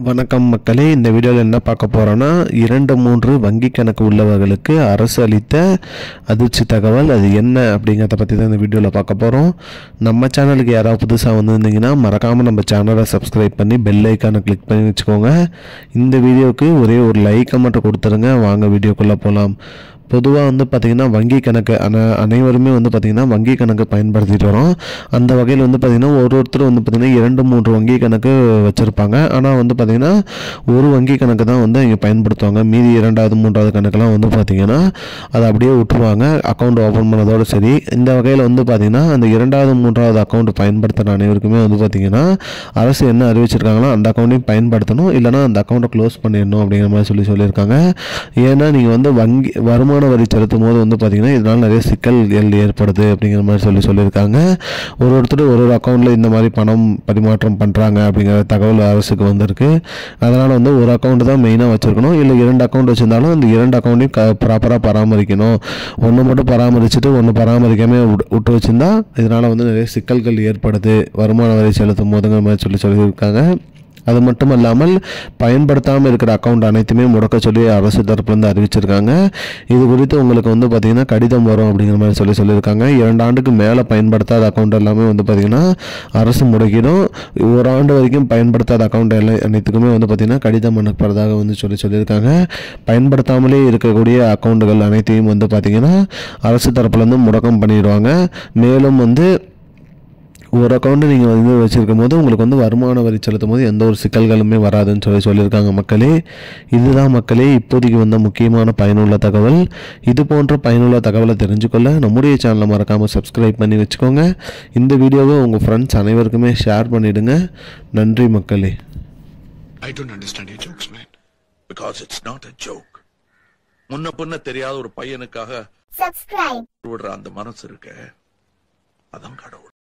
வணக்கம் மக்களே, இந்த வீடியோவில் என்ன பார்க்க போகிறோன்னா 2-3 வங்கி கணக்கு உள்ளவர்களுக்கு அரசு அளித்த அதிர்ச்சி தகவல் அது என்ன அப்படிங்கிறத பற்றி தான் இந்த வீடியோவில் பார்க்க போகிறோம். நம்ம சேனலுக்கு யாராவது புதுசாக வந்திருந்தீங்கன்னா மறக்காமல் நம்ம சேனலை சப்ஸ்கிரைப் பண்ணி பெல் ஐக்கானை கிளிக் பண்ணி வச்சுக்கோங்க. இந்த வீடியோவுக்கு ஒரே ஒரு லைக்கை மட்டும் கொடுத்துருங்க. வாங்க வீடியோக்குள்ளே போகலாம். பொதுவாக பார்த்திங்கன்னா வங்கி கணக்கு அனைவருமே பார்த்திங்கன்னா வங்கி கணக்கு பயன்படுத்திட்டு வரோம். அந்த வகையில் பார்த்திங்கன்னா ஒருத்தர் பார்த்திங்கன்னா 2-3 வங்கி கணக்கு வச்சுருப்பாங்க. ஆனால் பார்த்திங்கன்னா ஒரு வங்கி கணக்கு தான் இங்கே பயன்படுத்துவாங்க. மீதி 2வது 3வது கணக்கெல்லாம் பார்த்திங்கன்னா அதை அப்படியே விட்டுருவாங்க அக்கௌண்ட் ஓப்பன் பண்ணதோடு சரி. இந்த வகையில் பார்த்திங்கன்னா அந்த 2வது 3வது அக்கௌண்ட் பயன்படுத்துகிற அனைவருக்குமே பார்த்திங்கன்னா அரசு என்ன அறிவிச்சிருக்காங்களோ அந்த அக்கௌண்ட்டையும் பயன்படுத்தணும், இல்லைனா அந்த அக்கௌண்ட்டை க்ளோஸ் பண்ணிடணும் அப்படிங்கிற மாதிரி சொல்லியிருக்காங்க. ஏன்னா நீங்கள் வங்கி வருமான வரி செலுத்தும் போது பார்த்திங்கன்னா இதனால் நிறைய சிக்கல்கள் ஏற்படுது அப்படிங்கிற மாதிரி சொல்லியிருக்காங்க. ஒருத்தர் ஒரு அக்கௌண்ட்டில் இந்த மாதிரி பணம் பரிமாற்றம் பண்ணுறாங்க அப்படிங்கிற தகவல் அரசுக்கு வந்திருக்கு. அதனால் ஒரு அக்கௌண்ட் தான் மெயினாக வச்சுருக்கணும், இல்லை 2 அக்கௌண்ட் வச்சுருந்தாலும் அந்த 2 அக்கௌண்ட்டையும் ப்ராப்பராக பராமரிக்கணும். ஒன்று மட்டும் பராமரிச்சுட்டு ஒன்று பராமரிக்காமல் விட்டு வச்சுருந்தா இதனால் நிறைய சிக்கல்கள் ஏற்படுது வருமான வரி செலுத்தும் போதுங்கிற மாதிரி சொல்லியிருக்காங்க. அது மட்டும் இல்லாமல் பயன்படுத்தாமல் இருக்கிற அக்கௌண்ட் அனைத்துமே முடக்க சொல்லி அரசு தரப்புலேருந்து அறிவிச்சிருக்காங்க. இது குறித்து உங்களுக்கு பார்த்திங்கன்னா கடிதம் வரும் அப்படிங்கிற மாதிரி சொல்லியிருக்காங்க. 2 ஆண்டுக்கு மேலே பயன்படுத்தாத அக்கௌண்ட் எல்லாமே பார்த்திங்கன்னா அரசு முடக்கிடும். 1 ஆண்டு வரைக்கும் பயன்படுத்தாத அக்கௌண்ட் அனைத்துக்குமே பார்த்திங்கன்னா கடிதம் அனுப்புறதாக சொல்லியிருக்காங்க. பயன்படுத்தாமலே இருக்கக்கூடிய அக்கௌண்ட்டுகள் அனைத்தையும் பார்த்திங்கன்னா அரசு தரப்புலேருந்து முடக்கம் பண்ணிடுவாங்க. மேலும் ஒரு அக்கௌண்ட்டு நீங்கள் வச்சுருக்கும் போது உங்களுக்கு வருமான வரி செலுத்தும் போது எந்த ஒரு சிக்கல்களுமே வராதுன்னு சொல்லியிருக்காங்க மக்களே. இதுதான் மக்களே இப்போதைக்கு முக்கியமான பயனுள்ள தகவல். இது போன்ற பயனுள்ள தகவலை தெரிஞ்சுக்கொள்ள நம்முடைய சேனலை மறக்காமல் சப்ஸ்கிரைப் பண்ணி வச்சுக்கோங்க. இந்த வீடியோவை உங்கள் ஃப்ரெண்ட்ஸ் அனைவருக்குமே ஷேர் பண்ணிவிடுங்க. நன்றி மக்களே. I don't understand your jokes, man. Because it's not a joke. முன்ன பின்ன தெரியாத ஒரு பையனுக்காக subscribe விடுற அந்த மனசு இருக்க, அதான் கடவுள்.